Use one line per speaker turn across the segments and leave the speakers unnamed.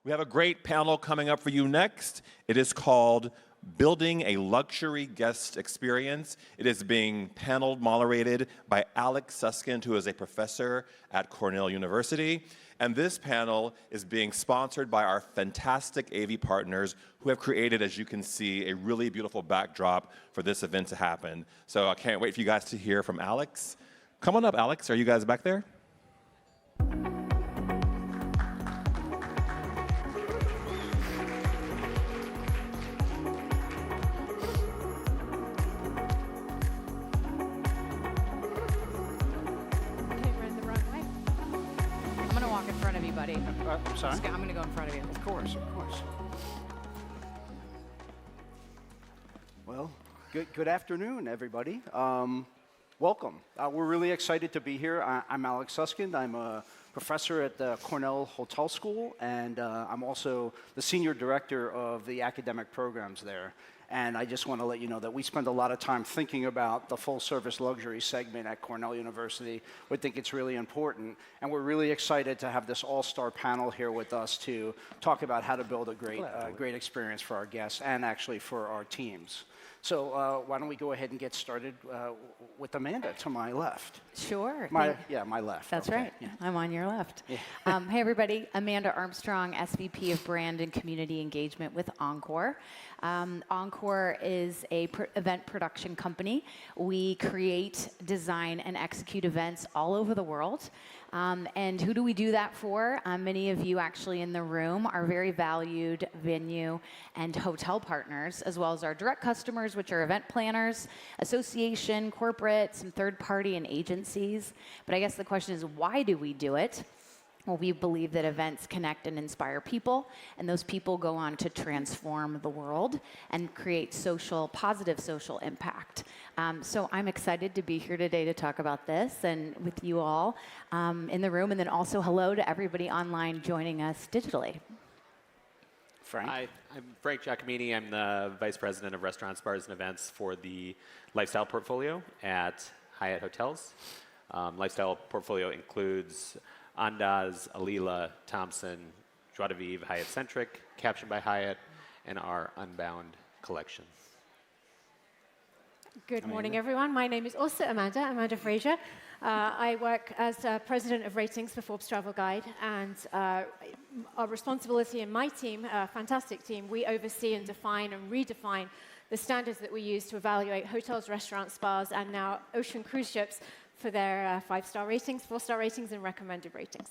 We have a great panel coming up for you next. It is called Building a Luxury Guest Experience. It is being moderated by Alex Susskind, who is a professor at Cornell University. And this panel is being sponsored by our fantastic AV partners who have created, as you can see, a really beautiful backdrop for this event to happen. So I can't wait for you guys to hear from Alex. Come on up, Alex. Are you guys back there?
I'm sorry?
I'm going to go in front of you.
Of course, of course. Well, good afternoon, everybody. Welcome. We're really excited to be here. I'm Alex Susskind. I'm a professor at the Cornell Hotel School, and I'm also the senior director of the academic programs there. And I just want to let you know that we spend a lot of time thinking about the full-service luxury segment at Cornell University. We think it's really important, and we're really excited to have this all-star panel here with us to talk about how to build a great experience for our guests and actually for our teams. So why don't we go ahead and get started with Amanda to my left.
Sure.
My left.
That's
okay.
right.
Yeah.
I'm on your left.
Yeah.
Hey, everybody. Amanda Armstrong, SVP of Brand and Community Engagement with Encore. Encore is a event production company. We create, design, and execute events all over the world. And who do we do that for? Many of you actually in the room are very valued venue and hotel partners, as well as our direct customers, which are event planners, association, corporate, some third-party and agencies. But I guess the question is, why do we do it? Well, we believe that events connect and inspire people, and those people go on to transform the world and create positive social impact. So I'm excited to be here today to talk about this and with you all in the room, and then also hello to everybody online joining us digitally.
Frank?
Hi, I'm Frank Giacomini. I'm the Vice President of Restaurants, Bars, and Events for the Lifestyle Portfolio at Hyatt Hotels. Lifestyle Portfolio includes Andaz, Alila, Thompson, Joie de Vivre, Hyatt Centric, Captioned by Hyatt, and our Unbound collection.
Good morning, everyone. My name is also Amanda Frasier. I work as President of Ratings for Forbes Travel Guide, and our responsibility in my team, a fantastic team, we oversee and define and redefine the standards that we use to evaluate hotels, restaurants, spas, and now ocean cruise ships for their 5-star ratings, 4-star ratings, and recommended ratings.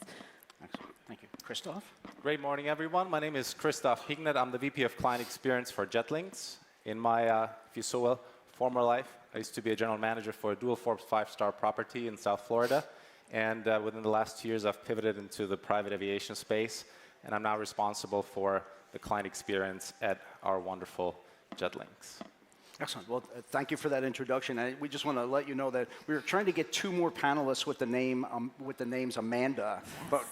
Excellent. Thank you. Christof?
Great morning, everyone. My name is Christof Pignet. I'm the VP of Client Experience for Jetlinx. In my, if you so will, former life, I used to be a general manager for a dual Forbes 5-star property in South Florida. And within the last 2 years, I've pivoted into the private aviation space. And I'm now responsible for the client experience at our wonderful Jetlinx.
Excellent. Well, thank you for that introduction. And we just want to let you know that we were trying to get 2 more panelists with the names Amanda, but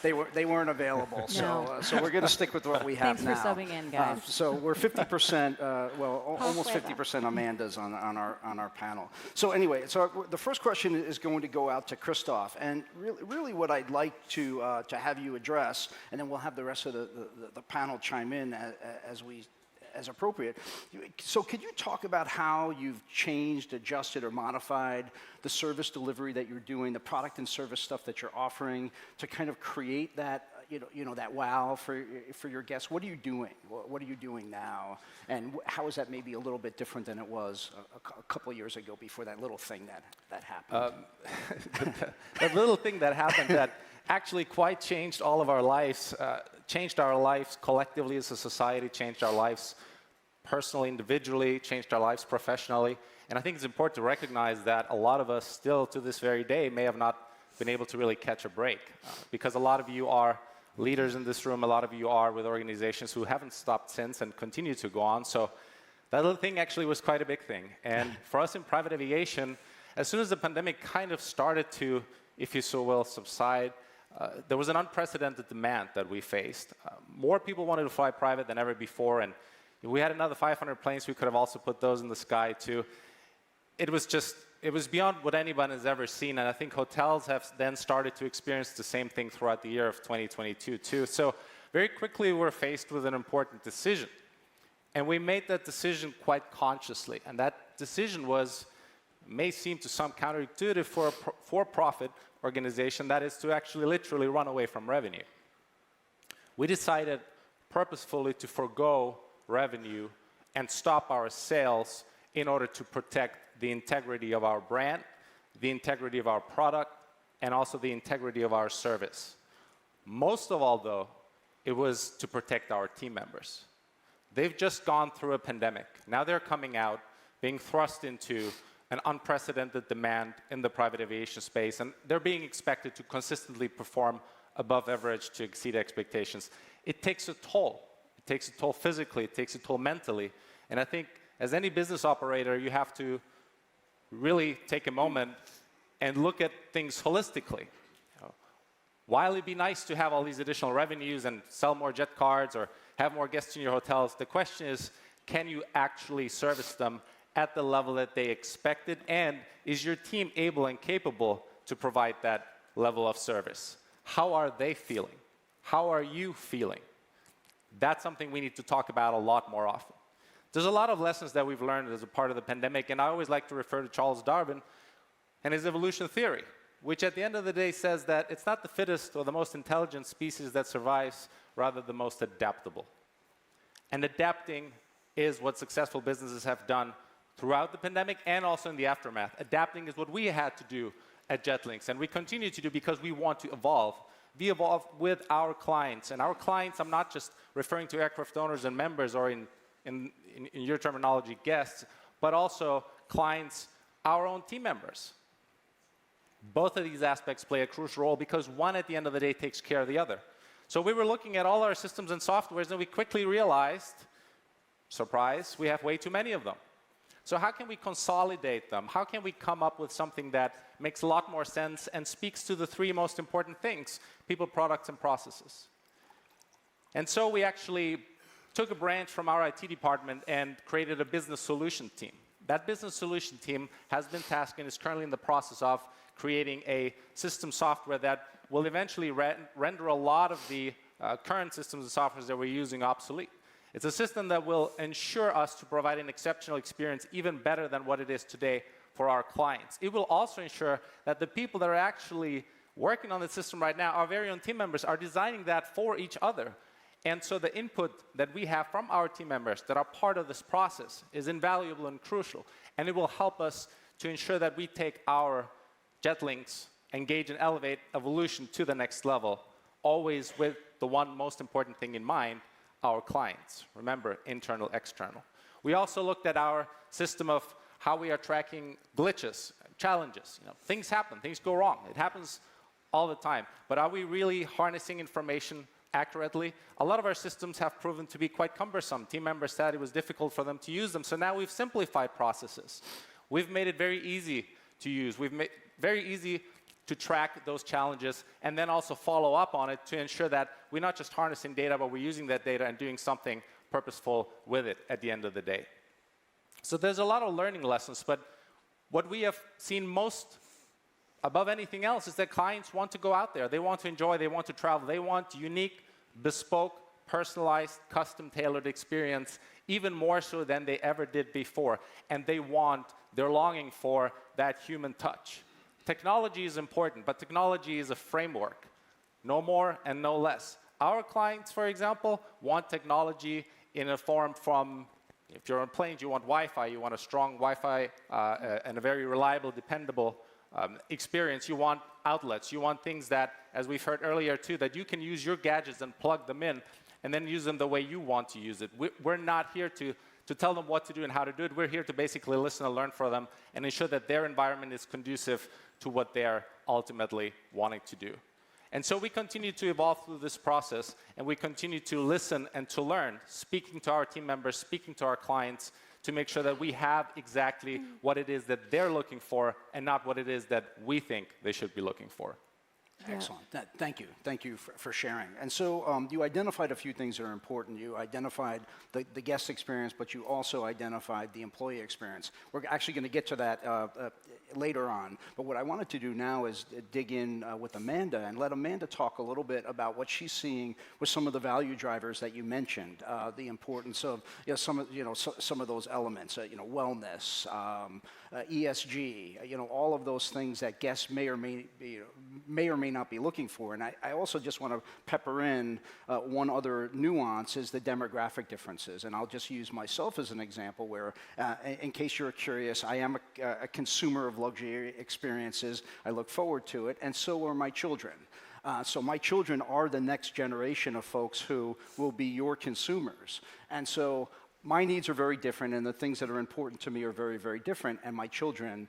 they weren't available.
No.
So we're going to stick with what we have now.
Thanks for subbing in, guys.
So we're 50%, almost 50% Amandas on our panel. So anyway, so the first question is going to go out to Christof, and really what I'd like to have you address, and then we'll have the rest of the panel chime in as appropriate. So could you talk about how you've changed, adjusted, or modified the service delivery that you're doing, the product and service stuff that you're offering to kind of create that, that wow for your guests? What are you doing? What are you doing now? And how is that maybe a little bit different than it was a couple of years ago before that little thing that happened?
That little thing that happened that actually quite changed all of our lives, changed our lives collectively as a society, changed our lives personally, individually, changed our lives professionally. And I think it's important to recognize that a lot of us still to this very day may have not been able to really catch a break because a lot of you are leaders in this room, a lot of you are with organizations who haven't stopped since and continue to go on. So that little thing actually was quite a big thing. And for us in private aviation, as soon as the pandemic kind of started to, if you so will, subside, there was an unprecedented demand that we faced. More people wanted to fly private than ever before, and we had another 500 planes. We could have also put those in the sky too. It was beyond what anyone has ever seen, and I think hotels have then started to experience the same thing throughout the year of 2022 too. So very quickly we were faced with an important decision. And we made that decision quite consciously. And that decision may seem to some counterintuitive for a for-profit organization, that is to actually literally run away from revenue. We decided purposefully to forgo revenue and stop our sales in order to protect the integrity of our brand, the integrity of our product, and also the integrity of our service. Most of all, though, it was to protect our team members. They've just gone through a pandemic. Now they're coming out, being thrust into an unprecedented demand in the private aviation space, and they're being expected to consistently perform above average to exceed expectations. It takes a toll. It takes a toll physically, it takes a toll mentally, and I think as any business operator, you have to really take a moment and look at things holistically. While it'd be nice to have all these additional revenues and sell more jet cards or have more guests in your hotels, the question is, can you actually service them at the level that they expected, and is your team able and capable to provide that level of service? How are they feeling? How are you feeling? That's something we need to talk about a lot more often. There's a lot of lessons that we've learned as a part of the pandemic, and I always like to refer to Charles Darwin and his evolution theory, which at the end of the day says that it's not the fittest or the most intelligent species that survives, rather the most adaptable. And adapting is what successful businesses have done throughout the pandemic and also in the aftermath. Adapting is what we had to do at Jetlinx, and we continue to do because we want to evolve. We evolve with our clients, and our clients, I'm not just referring to aircraft owners and members, or in your terminology, guests, but also clients, our own team members. Both of these aspects play a crucial role because one, at the end of the day, takes care of the other. So we were looking at all our systems and softwares, and we quickly realized, surprise, we have way too many of them. So how can we consolidate them? How can we come up with something that makes a lot more sense and speaks to the three most important things: people, products, and processes? And so we actually took a branch from our IT department and created a business solution team. That business solution team has been tasked and is currently in the process of creating a system software that will eventually render a lot of the current systems and softwares that we're using obsolete. It's a system that will ensure us to provide an exceptional experience, even better than what it is today for our clients. It will also ensure that the people that are actually working on the system right now, our very own team members, are designing that for each other. And so the input that we have from our team members that are part of this process is invaluable and crucial. And it will help us to ensure that we take our Jetlinx, engage and elevate evolution to the next level, always with the one most important thing in mind: our clients. Remember, internal, external. We also looked at our system of how we are tracking glitches, challenges. Things happen, things go wrong. It happens all the time. But are we really harnessing information accurately? A lot of our systems have proven to be quite cumbersome. Team members said it was difficult for them to use them. So now we've simplified processes. We've made it very easy to use. We've made very easy to track those challenges and then also follow up on it to ensure that we're not just harnessing data, but we're using that data and doing something purposeful with it at the end of the day. So there's a lot of learning lessons, but what we have seen most above anything else is that clients want to go out there. They want to enjoy, they want to travel, they want unique, bespoke, personalized, custom-tailored experience, even more so than they ever did before. And they're longing for that human touch. Technology is important, but technology is a framework. No more and no less. Our clients, for example, want technology in a form from, if you're on planes, you want Wi-Fi, you want a strong Wi-Fi and a very reliable, dependable experience. You want outlets. You want things that, as we've heard earlier too, that you can use your gadgets and plug them in and then use them the way you want to use it. We're not here to tell them what to do and how to do it. We're here to basically listen and learn from them and ensure that their environment is conducive to what they're ultimately wanting to do. And so we continue to evolve through this process, and we continue to listen and to learn, speaking to our team members, speaking to our clients, to make sure that we have exactly what it is that they're looking for and not what it is that we think they should be looking for.
Excellent. Thank you. Thank you for sharing. And so you identified a few things that are important. You identified the guest experience, but you also identified the employee experience. We're actually going to get to that later on. But what I wanted to do now is dig in with Amanda and let Amanda talk a little bit about what she's seeing with some of the value drivers that you mentioned, the importance of some of those elements, wellness, ESG, all of those things that guests may or may not be looking for. And I also just want to pepper in one other nuance is the demographic differences. And I'll just use myself as an example where, in case you're curious, I am a consumer of luxury experiences. I look forward to it, and so are my children. So my children are the next generation of folks who will be your consumers. And so my needs are very different, and the things that are important to me are very, very different, and my children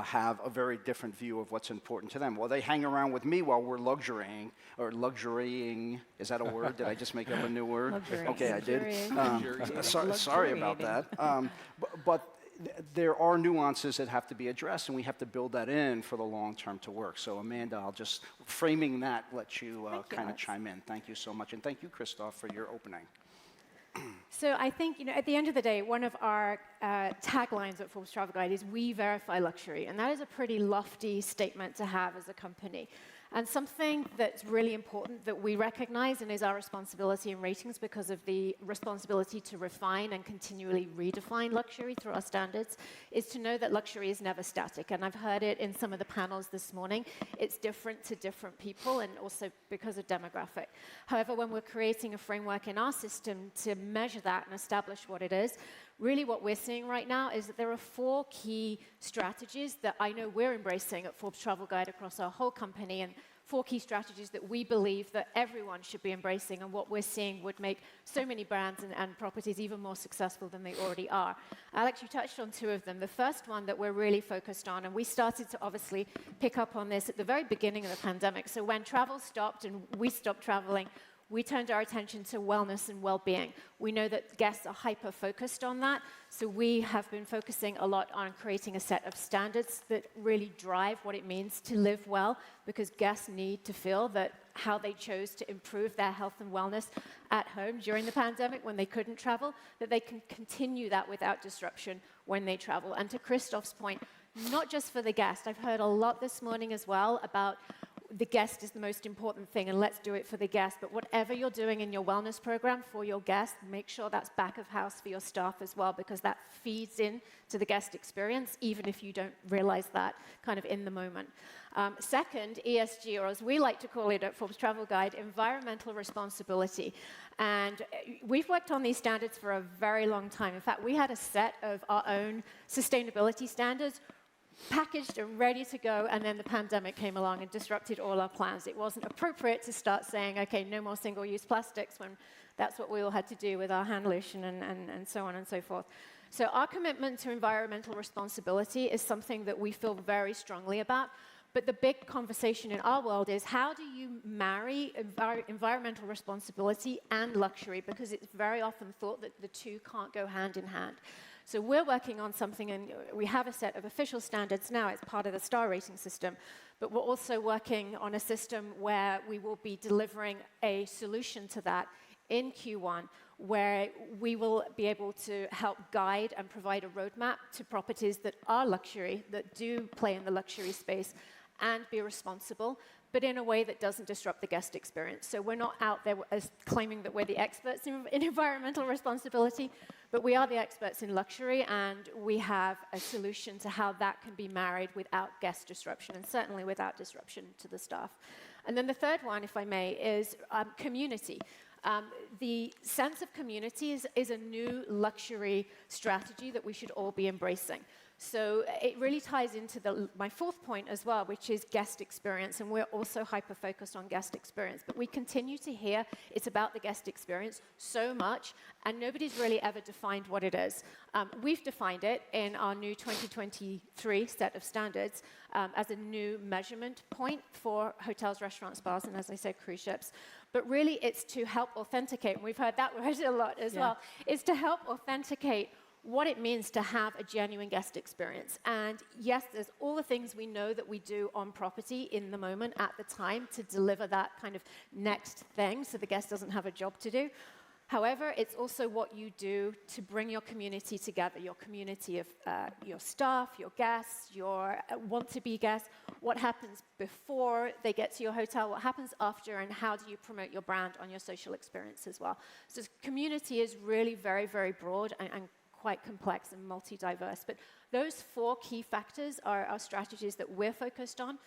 have a very different view of what's important to them. Well, they hang around with me while we're luxurying. Is that a word? Did I just make up a new word?
Luxurying.
Okay, I did. Sorry about that. But there are nuances that have to be addressed, and we have to build that in for the long term to work. So, Amanda, I'll just, framing that, let you kind of chime in. Thank you so much. And thank you, Christof, for your opening.
So I think, at the end of the day, one of our taglines at Forbes Travel Guide is we verify luxury. And that is a pretty lofty statement to have as a company. And something that's really important that we recognize and is our responsibility in ratings because of the responsibility to refine and continually redefine luxury through our standards is to know that luxury is never static. And I've heard it in some of the panels this morning. It's different to different people and also because of demographic. However, when we're creating a framework in our system to measure that and establish what it is, really what we're seeing right now is that there are 4 key strategies that I know we're embracing at Forbes Travel Guide across our whole company, and 4 key strategies that we believe that everyone should be embracing, and what we're seeing would make so many brands and properties even more successful than they already are. Alex, you touched on 2 of them. The first one that we're really focused on, and we started to obviously pick up on this at the very beginning of the pandemic. So when travel stopped and we stopped traveling, we turned our attention to wellness and well-being. We know that guests are hyper-focused on that, so we have been focusing a lot on creating a set of standards that really drive what it means to live well, because guests need to feel that how they chose to improve their health and wellness at home during the pandemic when they couldn't travel, that they can continue that without disruption when they travel. And to Christof's point, not just for the guest. I've heard a lot this morning as well about the guest is the most important thing, and let's do it for the guest. But whatever you're doing in your wellness program for your guest, make sure that's back of house for your staff as well, because that feeds in to the guest experience, even if you don't realize that kind of in the moment. Second, ESG, or as we like to call it at Forbes Travel Guide, environmental responsibility. And we've worked on these standards for a very long time. In fact, we had a set of our own sustainability standards packaged and ready to go, and then the pandemic came along and disrupted all our plans. It wasn't appropriate to start saying, okay, no more single-use plastics, when that's what we all had to do with our hand lotion and so on and so forth. So our commitment to environmental responsibility is something that we feel very strongly about. But the big conversation in our world is, how do you marry environmental responsibility and luxury? Because it's very often thought that the two can't go hand in hand. So we're working on something, and we have a set of official standards now. It's part of the star rating system. But we're also working on a system where we will be delivering a solution to that in Q1, where we will be able to help guide and provide a roadmap to properties that are luxury, that do play in the luxury space, and be responsible, but in a way that doesn't disrupt the guest experience. So we're not out there as claiming that we're the experts in environmental responsibility, but we are the experts in luxury, and we have a solution to how that can be married without guest disruption, and certainly without disruption to the staff. And then the third one, if I may, is community. The sense of community is a new luxury strategy that we should all be embracing. So it really ties into my fourth point as well, which is guest experience, and we're also hyper-focused on guest experience. But we continue to hear it's about the guest experience so much, and nobody's really ever defined what it is. We've defined it in our new 2023 set of standards as a new measurement point for hotels, restaurants, bars, and as I said, cruise ships. But really, it's to help authenticate, and we've heard that word a lot as well, is to help authenticate what it means to have a genuine guest experience. And yes, there's all the things we know that we do on property in the moment at the time to deliver that kind of next thing so the guest doesn't have a job to do. However, it's also what you do to bring your community together, your community of your staff, your guests, your want-to-be guests, what happens before they get to your hotel, what happens after, and how do you promote your brand on your social experience as well. So community is really very, very broad and quite complex and multi-diverse. But those 4 key factors are our strategies that we're focused on,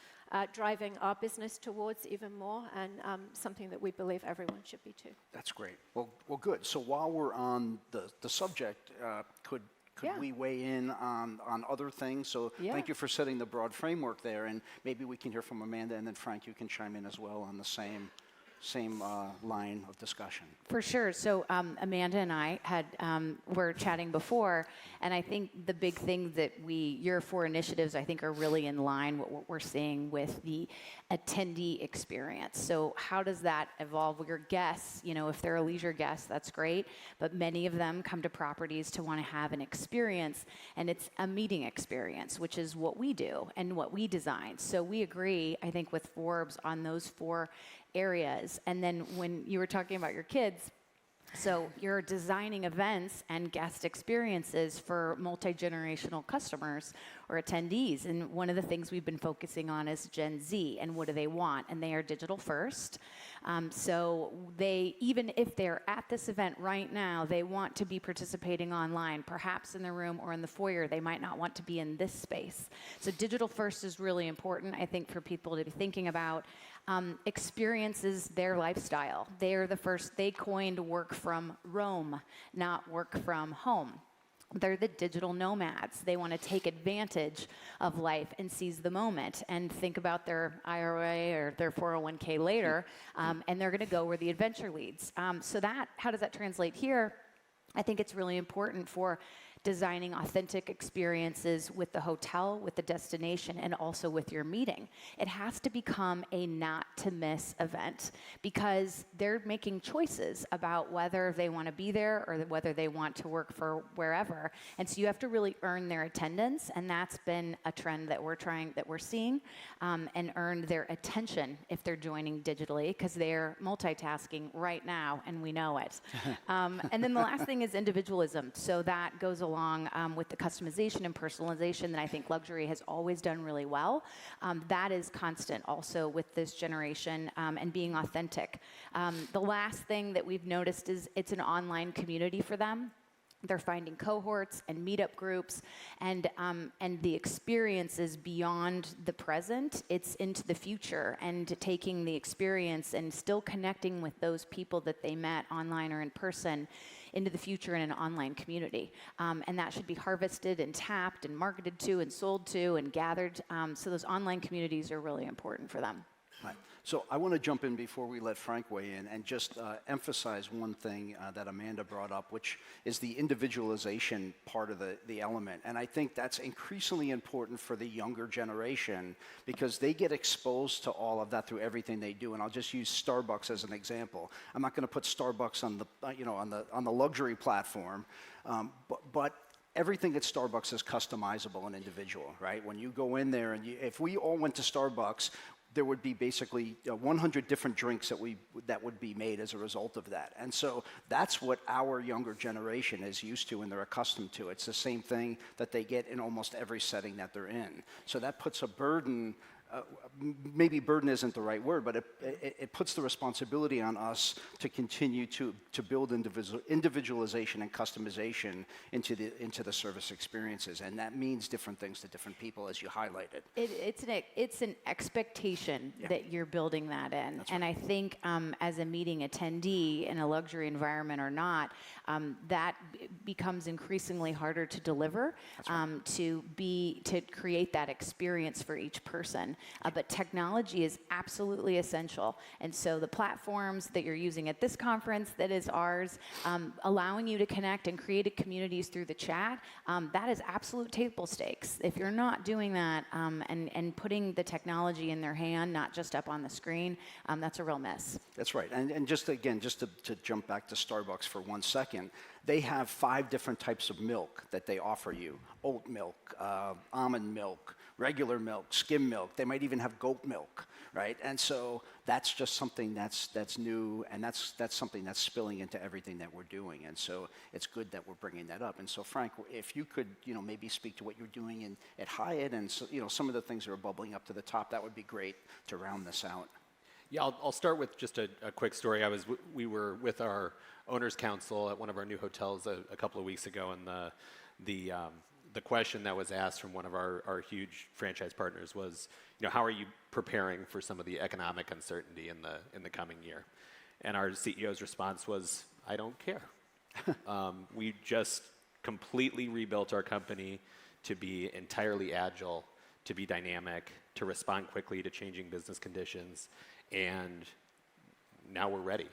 driving our business towards even more, and something that we believe everyone should be too.
That's great. Well, good. So while we're on the subject, could we weigh in on other things? So thank you for setting the broad framework there, and maybe we can hear from Amanda, and then Frank, you can chime in as well on the same line of discussion.
For sure. So Amanda and I were chatting before, and I think the big thing that your 4 initiatives, I think, are really in line with what we're seeing with the attendee experience. So how does that evolve with your guests? If they're a leisure guest, that's great, but many of them come to properties to want to have an experience, and it's a meeting experience, which is what we do and what we design. So we agree, I think, with Forbes on those 4 areas. And then when you were talking about your kids, so you're designing events and guest experiences for multi-generational customers or attendees. And one of the things we've been focusing on is Gen Z and what do they want? And they are digital first. So even if they're at this event right now, they want to be participating online, perhaps in the room or in the foyer. They might not want to be in this space. So digital first is really important, I think, for people to be thinking about. Experiences their lifestyle. They coined work from Rome, not work from home. They're the digital nomads. They want to take advantage of life and seize the moment and think about their IRA or their 401k later, and they're going to go where the adventure leads. How does that translate here? I think it's really important for designing authentic experiences with the hotel, with the destination, and also with your meeting. It has to become a not-to-miss event because they're making choices about whether they want to be there or whether they want to work for wherever. And so you have to really earn their attendance, and that's been a trend that we're seeing, and earn their attention if they're joining digitally because they're multitasking right now, and we know it. And then the last thing is individualism. So that goes along with the customization and personalization that I think luxury has always done really well. That is constant also with this generation, and being authentic. The last thing that we've noticed is it's an online community for them. They're finding cohorts and meetup groups, and the experience is beyond the present. It's into the future, and taking the experience and still connecting with those people that they met online or in person into the future in an online community. And that should be harvested and tapped and marketed to and sold to and gathered. So those online communities are really important for them.
Right. So I want to jump in before we let Frank weigh in and just emphasize one thing that Amanda brought up, which is the individualization part of the element. And I think that's increasingly important for the younger generation because they get exposed to all of that through everything they do. And I'll just use Starbucks as an example. I'm not going to put Starbucks on the luxury platform, but everything at Starbucks is customizable and individual, right? When you go in there, and if we all went to Starbucks, there would be basically 100 different drinks that would be made as a result of that. And so that's what our younger generation is used to and they're accustomed to. It's the same thing that they get in almost every setting that they're in. So that puts a burden, maybe burden isn't the right word, but it puts the responsibility on us to continue to build individualization and customization into the service experiences, and that means different things to different people, as you highlighted.
It's an expectation that you're building that in,
That's
and
right.
I think as a meeting attendee in a luxury environment or not, that becomes increasingly harder to deliver, to create that experience for each person. But technology is absolutely essential. And so the platforms that you're using at this conference, that is ours, allowing you to connect and create communities through the chat, that is absolute table stakes. If you're not doing that and putting the technology in their hand, not just up on the screen, that's a real miss.
That's right. And just to jump back to Starbucks for 1 second, they have 5 different types of milk that they offer you. Oat milk, almond milk, regular milk, skim milk. They might even have goat milk, right? And so that's just something that's new, and that's something that's spilling into everything that we're doing. And so it's good that we're bringing that up. And so Frank, if you could, maybe speak to what you're doing at Hyatt, and so, some of the things that are bubbling up to the top, that would be great to round this out.
Yeah, I'll start with just a quick story. We were with our owners' council at one of our new hotels a couple of weeks ago, and the question that was asked from one of our huge franchise partners was, how are you preparing for some of the economic uncertainty in the coming year? And our CEO's response was, I don't care. We just completely rebuilt our company to be entirely agile, to be dynamic, to respond quickly to changing business conditions, and now we're ready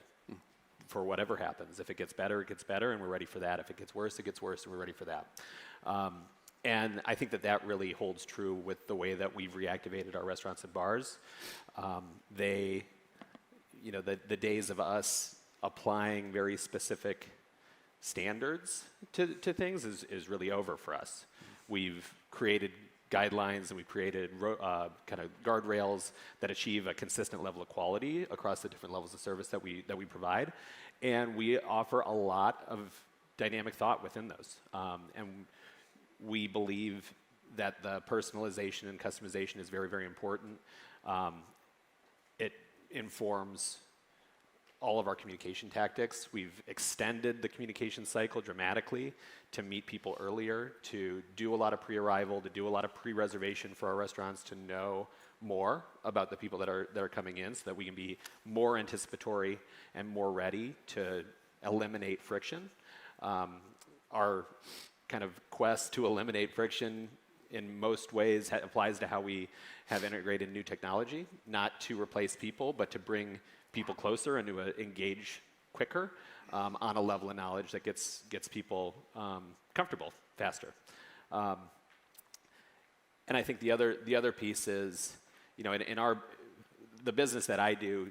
for whatever happens. If it gets better, it gets better, and we're ready for that. If it gets worse, it gets worse, and we're ready for that. And I think that really holds true with the way that we've reactivated our restaurants and bars. The days of us applying very specific standards to things is really over for us. We've created guidelines, and we've created kind of guardrails that achieve a consistent level of quality across the different levels of service that we provide, and we offer a lot of dynamic thought within those. And we believe that the personalization and customization is very, very important. It informs all of our communication tactics. We've extended the communication cycle dramatically to meet people earlier, to do a lot of pre-arrival, to do a lot of pre-reservation for our restaurants, to know more about the people that are coming in, so that we can be more anticipatory and more ready to eliminate friction. Our kind of quest to eliminate friction in most ways applies to how we have integrated new technology, not to replace people, but to bring people closer and to engage quicker on a level of knowledge that gets people comfortable faster. And I think the other piece is, the business that I do,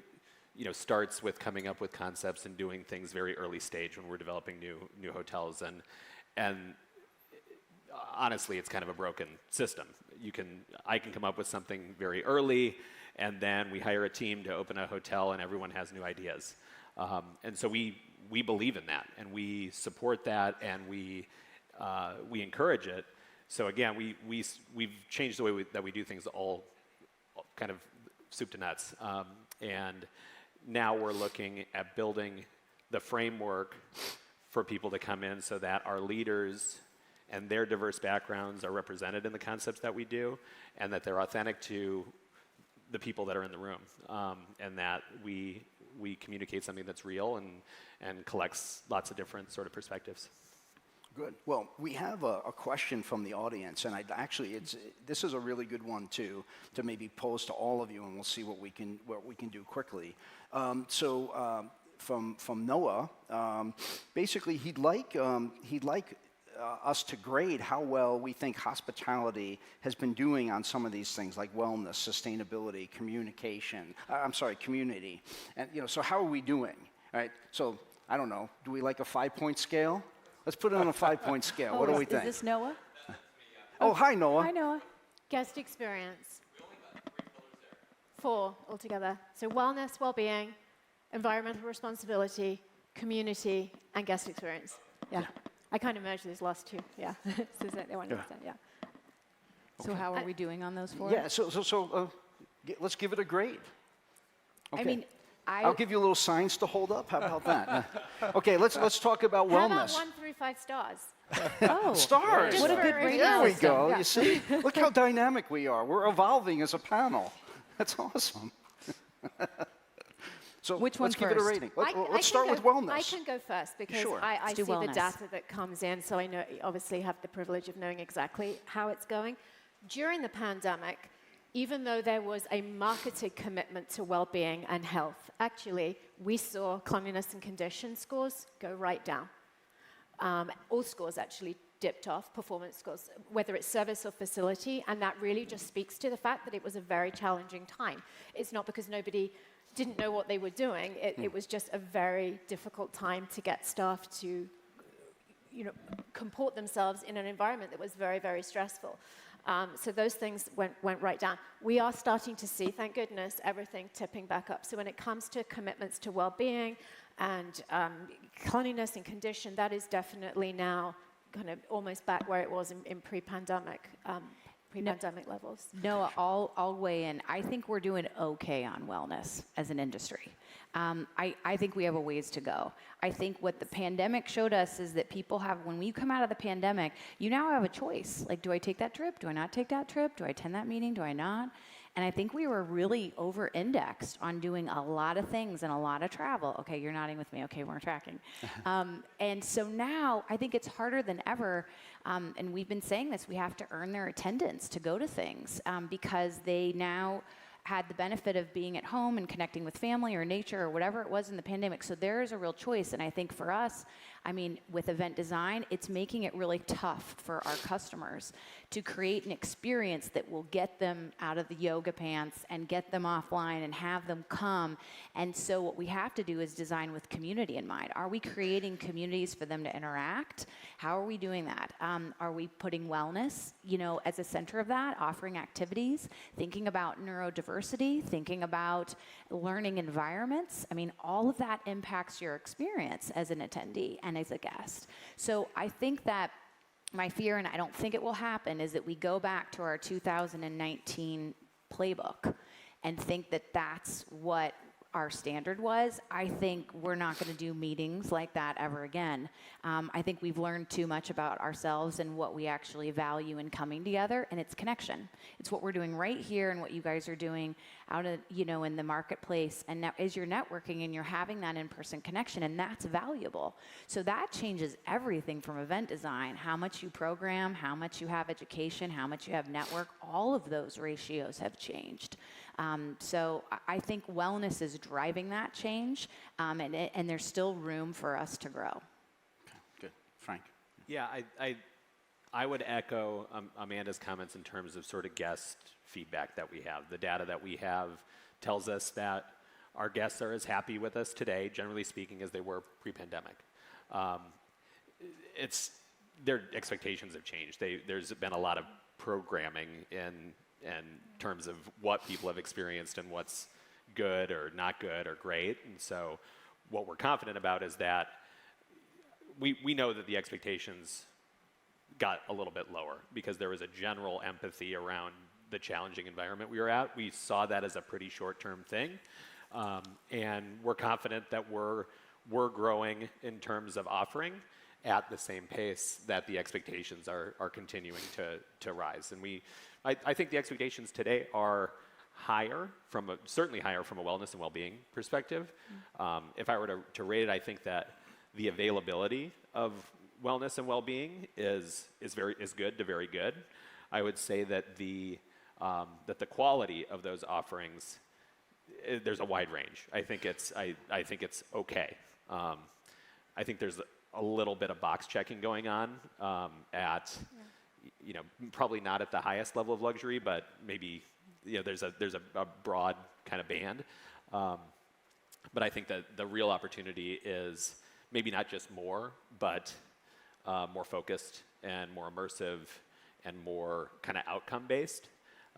starts with coming up with concepts and doing things very early stage when we're developing new hotels, and honestly, it's kind of a broken system. I can come up with something very early, and then we hire a team to open a hotel, and everyone has new ideas. And so we believe in that, and we support that, and we encourage it. So again, we've changed the way that we do things, all kind of soup to nuts. And now we're looking at building the framework for people to come in, so that our leaders and their diverse backgrounds are represented in the concepts that we do, and that they're authentic to the people that are in the room, and that we communicate something that's real and collects lots of different sort of perspectives.
Good. Well, we have a question from the audience, and this is a really good one to maybe pose to all of you, and we'll see what we can do quickly. From Noah, basically he'd like us to grade how well we think hospitality has been doing on some of these things like wellness, sustainability, community. And, so how are we doing, right? So, I don't know, do we like a 5-point scale? Let's put it on a 5-point scale. What do we think?
Is this Noah?
Oh, hi, Noah.
Hi, Noah.
Guest experience. 4 altogether. So wellness, well-being, environmental responsibility, community, and guest experience. Yeah. I kind of merged these last 2, yeah. So that they want to understand, yeah.
So how are we doing on those 4?
Yeah, so let's give it a grade. Okay.
I mean,
I'll give you a little signs to hold up. How about that? Okay, let's talk about wellness.
How about 1 through 5 stars?
Oh,
stars.
What a good rating
There we
system.
go.
Yeah.
You see? Look how dynamic we are. We're evolving as a panel. That's awesome. So
Which one
let's give it a
first?
rating. Let's start with wellness.
I can go first because
Sure.
I see
do
the
wellness.
data that comes in, so I know, obviously have the privilege of knowing exactly how it's going. During the pandemic, even though there was a marketed commitment to well-being and health, actually, we saw cleanliness and condition scores go right down. All scores actually dipped off, performance scores, whether it's service or facility, and that really just speaks to the fact that it was a very challenging time. It's not because nobody didn't know what they were doing. It was just a very difficult time to get staff to comport themselves in an environment that was very, very stressful. So those things went right down. We are starting to see, thank goodness, everything tipping back up. So when it comes to commitments to well-being and cleanliness and condition, that is definitely now kind of almost back where it was in pre-pandemic levels.
No, I'll weigh in. I think we're doing okay on wellness as an industry. I think we have a ways to go. I think what the pandemic showed us is that people have, when we come out of the pandemic, you now have a choice. Like, do I take that trip? Do I not take that trip? Do I attend that meeting? Do I not? And I think we were really over-indexed on doing a lot of things and a lot of travel. Okay, you're nodding with me. Okay, we're tracking. And so now I think it's harder than ever. And we've been saying this, we have to earn their attendance to go to things because they now had the benefit of being at home and connecting with family or nature or whatever it was in the pandemic. So there is a real choice. And I think for us, I mean, with event design, it's making it really tough for our customers to create an experience that will get them out of the yoga pants and get them offline and have them come. And so what we have to do is design with community in mind. Are we creating communities for them to interact? How are we doing that? Are we putting wellness, as a center of that, offering activities, thinking about neurodiversity, thinking about learning environments? I mean, all of that impacts your experience as an attendee and as a guest. So I think that my fear, and I don't think it will happen, is that we go back to our 2019 playbook and think that that's what our standard was. I think we're not going to do meetings like that ever again. I think we've learned too much about ourselves and what we actually value in coming together, and it's connection. It's what we're doing right here and what you guys are doing out of, in the marketplace. And now as you're networking and you're having that in-person connection, and that's valuable. So that changes everything from event design, how much you program, how much you have education, how much you have network, all of those ratios have changed. So I think wellness is driving that change, and there's still room for us to grow.
Okay, good. Frank?
Yeah, I would echo Amanda's comments in terms of sort of guest feedback that we have. The data that we have tells us that our guests are as happy with us today, generally speaking, as they were pre-pandemic. Their expectations have changed. There's been a lot of programming in terms of what people have experienced and what's good or not good or great. And so what we're confident about is that we know that the expectations got a little bit lower because there was a general empathy around the challenging environment we were at. We saw that as a pretty short-term thing. And we're confident that we're growing in terms of offering at the same pace that the expectations are continuing to rise. And I think the expectations today are certainly higher from a wellness and well-being perspective. If I were to rate it, I think that the availability of wellness and well-being is good to very good. I would say that the quality of those offerings, there's a wide range. I think it's okay. I think there's a little bit of box checking going on at probably not at the highest level of luxury, but maybe there's a broad kind of band. But I think that the real opportunity is maybe not just more, but more focused and more immersive and more kind of outcome based.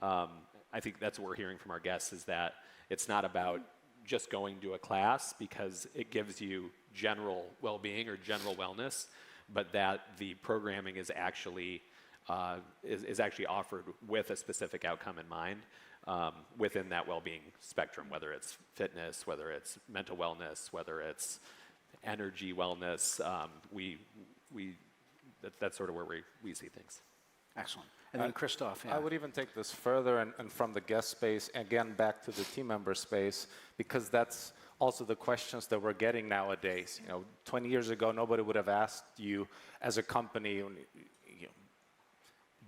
I think that's what we're hearing from our guests is that it's not about just going to a class because it gives you general well-being or general wellness, but that the programming is actually offered with a specific outcome in mind within that well-being spectrum, whether it's fitness, whether it's mental wellness, whether it's energy wellness. That's sort of where we see things.
Excellent. And then Christof. Yeah.
I would even take this further and from the guest space, again, back to the team member space, because that's also the questions that we're getting nowadays. 20 years ago, nobody would have asked you as a company,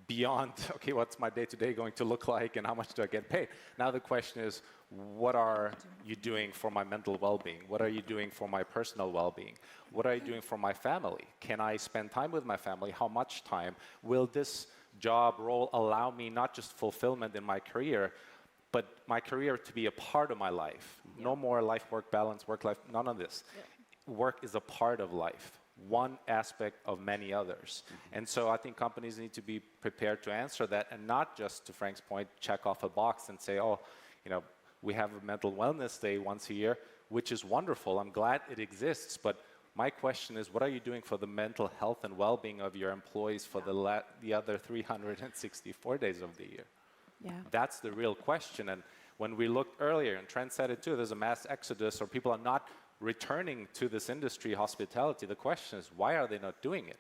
beyond, okay, what's my day-to-day going to look like and how much do I get paid? Now the question is, what are you doing for my mental well-being? What are you doing for my personal well-being? What are you doing for my family? Can I spend time with my family? How much time? Will this job role allow me not just fulfillment in my career, but my career to be a part of my life? No more life-work balance, work-life, none of this. Work is a part of life. one aspect of many others. And so I think companies need to be prepared to answer that, and not just, to Frank's point, check off a box and say, oh, we have a mental wellness day once a year, which is wonderful. I'm glad it exists. But my question is, what are you doing for the mental health and well-being of your employees for the other 364 days of the year?
Yeah.
That's the real question. And when we looked earlier, and Trent said it too, there's a mass exodus, or people are not returning to this industry, hospitality. The question is, why are they not doing it?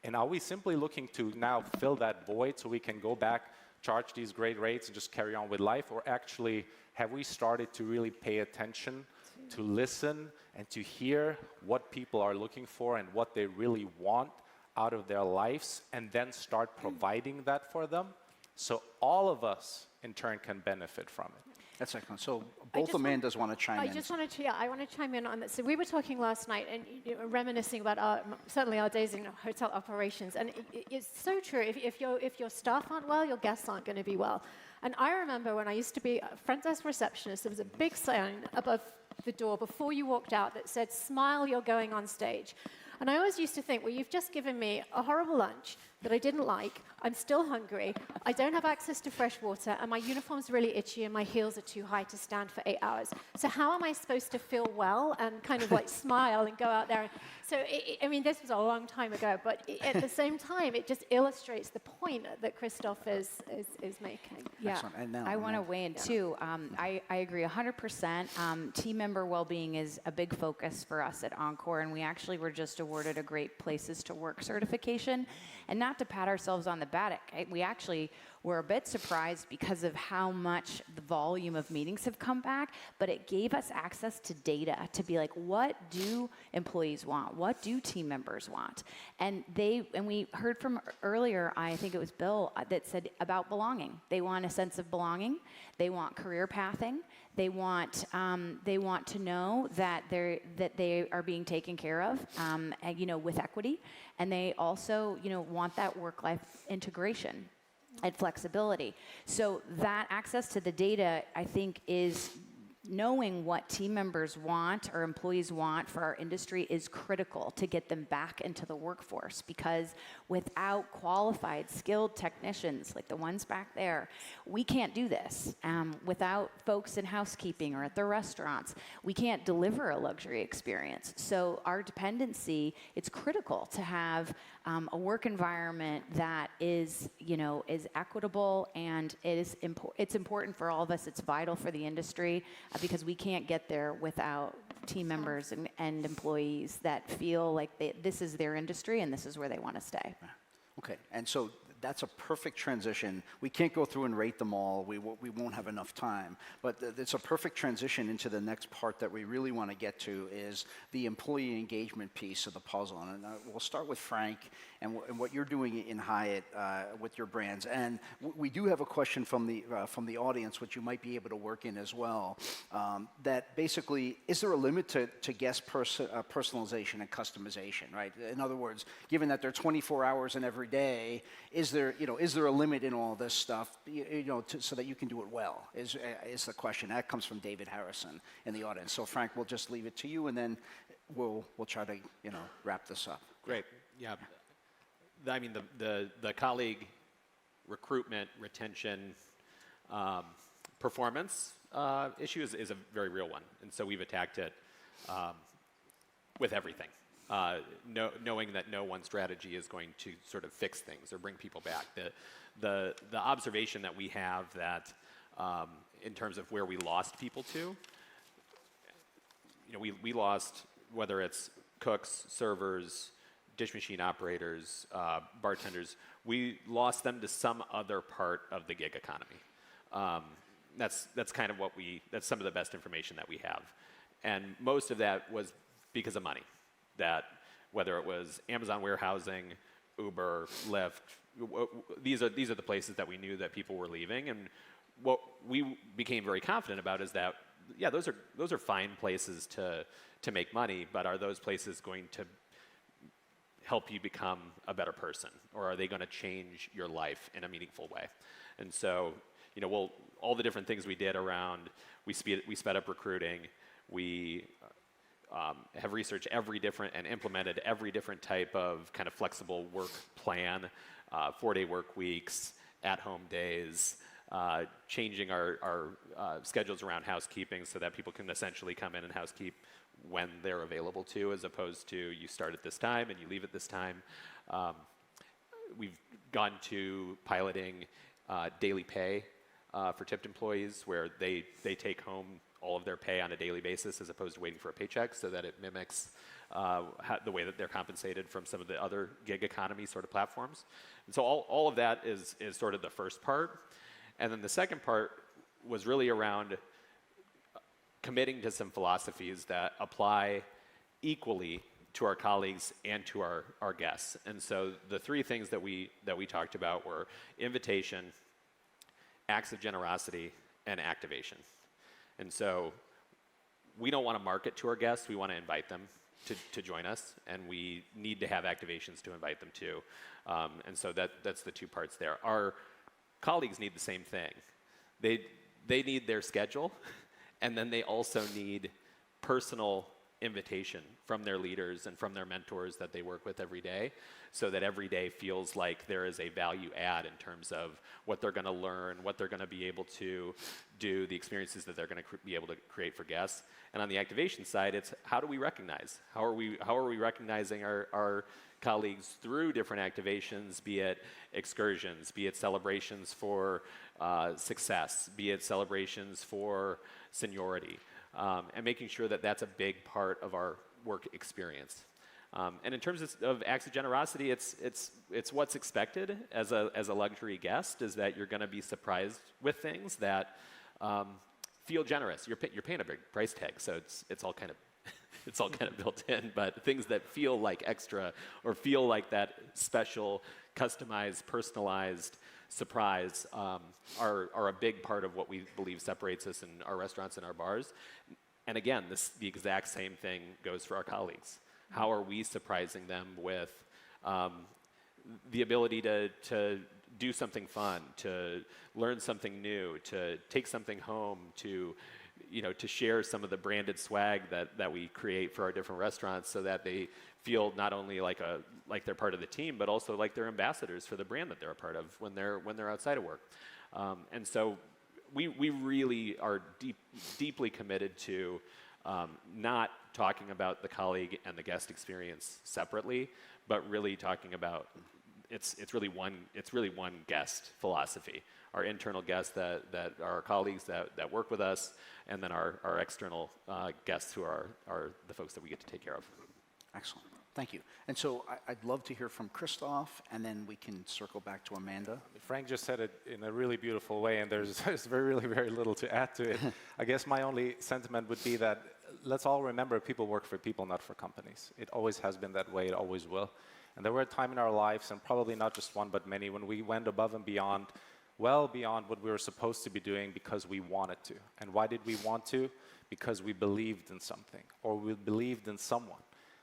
And are we simply looking to now fill that void so we can go back, charge these great rates, and just carry on with life? Or actually, have we started to really pay attention, to listen, and to hear what people are looking for and what they really want out of their lives, and then start providing that for them, so all of us, in turn, can benefit from it?
That's excellent. So both Amandas want to chime in.
I want to chime in on that. So we were talking last night and reminiscing about certainly our days in hotel operations, and it's so true. If your staff aren't well, your guests aren't going to be well. And I remember when I used to be a front desk receptionist, there was a big sign above the door before you walked out that said, "Smile, you're going on stage." And I always used to think, well, you've just given me a horrible lunch that I didn't like. I'm still hungry. I don't have access to fresh water, and my uniform's really itchy, and my heels are too high to stand for 8 hours. So how am I supposed to feel well and kind of like smile and go out there? So, I mean, this was a long time ago, but at the same time, it just illustrates the point that Christof is making.
Yeah,
Excellent. And now,
I want to weigh in too. I agree 100%. Team member well-being is a big focus for us at Encore, and we actually were just awarded a Great Places to Work certification. And not to pat ourselves on the back, we actually were a bit surprised because of how much the volume of meetings have come back, but it gave us access to data to be like, what do employees want? What do team members want? And we heard from earlier, I think it was Bill, that said about belonging. They want a sense of belonging. They want career pathing. They want to know that they are being taken care of, with equity, and they also, want that work-life integration and flexibility. So that access to the data, I think, is knowing what team members want or employees want for our industry is critical to get them back into the workforce, because without qualified, skilled technicians like the ones back there, we can't do this. Without folks in housekeeping or at the restaurants, we can't deliver a luxury experience. So our dependency, it's critical to have a work environment that is equitable, and it's important for all of us. It's vital for the industry because we can't get there without team members and employees that feel like this is their industry and this is where they want to stay.
Okay, and so that's a perfect transition. We can't go through and rate them all. We won't have enough time. But it's a perfect transition into the next part that we really want to get to, is the employee engagement piece of the puzzle. And we'll start with Frank and what you're doing in Hyatt with your brands. And we do have a question from the audience, which you might be able to work in as well. That basically, is there a limit to guest personalization and customization, right? In other words, given that they're 24 hours in every day, is there a limit in all this stuff, so that you can do it well? Is the question. That comes from David Harrison in the audience. So Frank, we'll just leave it to you, and then we'll try to wrap this up.
Great. Yeah. I mean, the colleague recruitment, retention, performance issue is a very real one, and so we've attacked it with everything. Knowing that no one strategy is going to sort of fix things or bring people back. The observation that we have that in terms of where we lost people to, we lost, whether it's cooks, servers, dish machine operators, bartenders, we lost them to some other part of the gig economy. That's kind of that's some of the best information that we have. And most of that was because of money. That whether it was Amazon warehousing, Uber, Lyft, these are the places that we knew that people were leaving, and what we became very confident about is that those are fine places to make money, but are those places going to help you become a better person, or are they going to change your life in a meaningful way? And so all the different things we did around, we sped up recruiting, we have researched every different and implemented every different type of kind of flexible work plan, 4-day work weeks, at-home days, changing our schedules around housekeeping so that people can essentially come in and housekeep when they're available to, as opposed to you start at this time and you leave at this time. We've gone to piloting daily pay for tipped employees, where they take home all of their pay on a daily basis as opposed to waiting for a paycheck, so that it mimics the way that they're compensated from some of the other gig economy sort of platforms. And so all of that is sort of the first part. And then the second part was really around committing to some philosophies that apply equally to our colleagues and to our guests. And so the three things that we talked about were invitation, acts of generosity, and activation. And so we don't want to market to our guests, we want to invite them to join us, and we need to have activations to invite them to. And so that's the two parts there. Our colleagues need the same thing. They need their schedule, and then they also need personal invitation from their leaders and from their mentors that they work with every day, so that every day feels like there is a value add in terms of what they're going to learn, what they're going to be able to do, the experiences that they're going to be able to create for guests. And on the activation side, it's how do we recognize? How are we recognizing our colleagues through different activations, be it excursions, be it celebrations for success, be it celebrations for seniority, and making sure that that's a big part of our work experience. And in terms of acts of generosity, it's what's expected as a luxury guest, is that you're going to be surprised with things that feel generous. You're paying a big price tag, so it's all kind of it's all kind of built in. But things that feel like extra or feel like that special, customized, personalized surprise are a big part of what we believe separates us in our restaurants and our bars. And again, the exact same thing goes for our colleagues. How are we surprising them with the ability to do something fun, to learn something new, to take something home, to share some of the branded swag that we create for our different restaurants, so that they feel not only like they're part of the team, but also like they're ambassadors for the brand that they're a part of when they're outside of work. And so we really are deeply committed to not talking about the colleague and the guest experience separately, but really talking about it's really one guest philosophy. Our internal guests that are our colleagues that work with us, and then our external guests who are the folks that we get to take care of.
Excellent. Thank you. And so I'd love to hear from Christof, and then we can circle back to Amanda.
Frank just said it in a really beautiful way, and there's really very little to add to it. I guess my only sentiment would be that let's all remember people work for people, not for companies. It always has been that way. It always will. And there were a time in our lives, and probably not just one, but many, when we went above and beyond, well beyond what we were supposed to be doing because we wanted to. And why did we want to? Because we believed in something, or we believed in someone.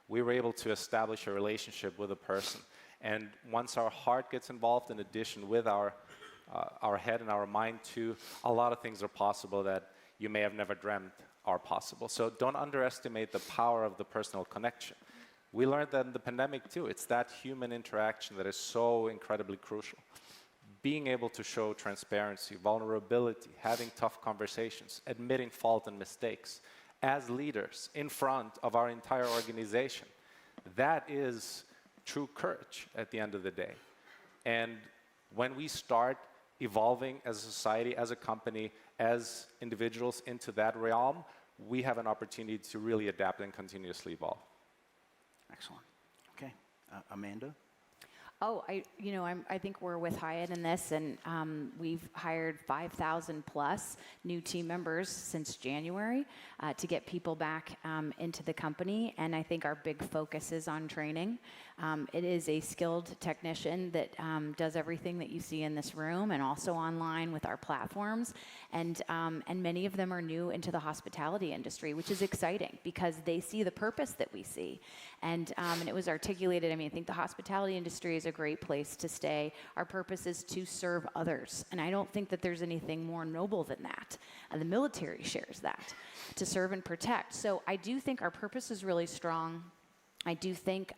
We were able to establish a relationship with a person. And once our heart gets involved, in addition with our head and our mind too, a lot of things are possible that you may have never dreamt are possible. So don't underestimate the power of the personal connection. We learned that in the pandemic too. It's that human interaction that is so incredibly crucial. Being able to show transparency, vulnerability, having tough conversations, admitting fault and mistakes as leaders in front of our entire organization. That is true courage at the end of the day. And when we start evolving as a society, as a company, as individuals into that realm, we have an opportunity to really adapt and continuously evolve.
Excellent. Okay. Amanda?
Oh, I think we're with Hyatt in this, and we've hired 5,000 plus new team members since January to get people back into the company, and I think our big focus is on training. It is a skilled technician that does everything that you see in this room and also online with our platforms, and many of them are new into the hospitality industry, which is exciting because they see the purpose that we see, and it was articulated. I mean, I think the hospitality industry is a a great place to stay. Our purpose is to serve others. And I don't think that there's anything more noble than that. The military shares that, to serve and protect. So I do think our purpose is really strong. I do think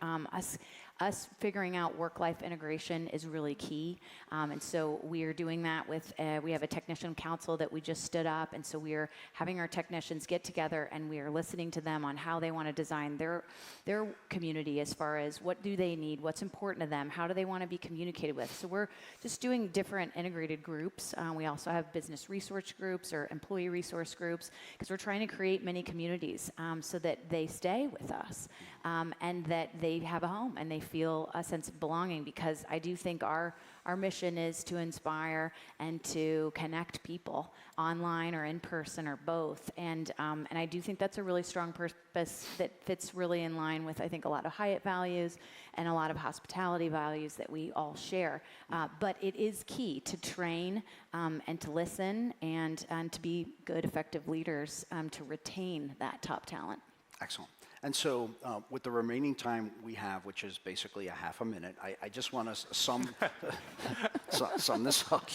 us figuring out work-life integration is really key. And so we are doing that with, we have a technician council that we just stood up. And so we are having our technicians get together and we are listening to them on how they want to design their community as far as what do they need, what's important to them, how do they want to be communicated with. So we're just doing different integrated groups. We also have business resource groups or employee resource groups because we're trying to create many communities so that they stay with us and that they have a home and they feel a sense of belonging, because I do think our mission is to inspire and to connect people online or in person or both. And I do think that's a really strong purpose that fits really in line with, I think, a lot of Hyatt values and a lot of hospitality values that we all share. But it is key to train and to listen and to be good, effective leaders to retain that top talent.
Excellent. And so with the remaining time we have, which is basically a half a minute, I just want to sum this up.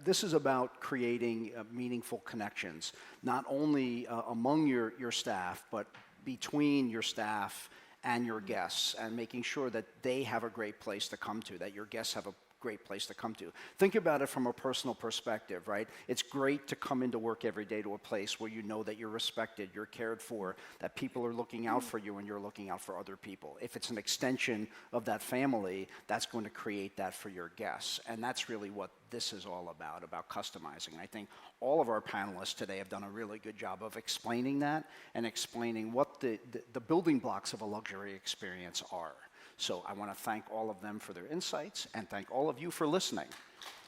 This is about creating meaningful connections, not only among your staff, but between your staff and your guests, and making sure that they have a great place to come to, that your guests have a great place to come to. Think about it from a personal perspective, right? It's great to come into work every day to a place where you know that you're respected, you're cared for, that people are looking out for you and you're looking out for other people. If it's an extension of that family, that's going to create that for your guests. And that's really what this is all about customizing. And I think all of our panelists today have done a really good job of explaining that and explaining what the building blocks of a luxury experience are. So I want to thank all of them for their insights and thank all of you for listening.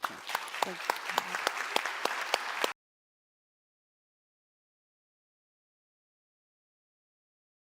Thank you.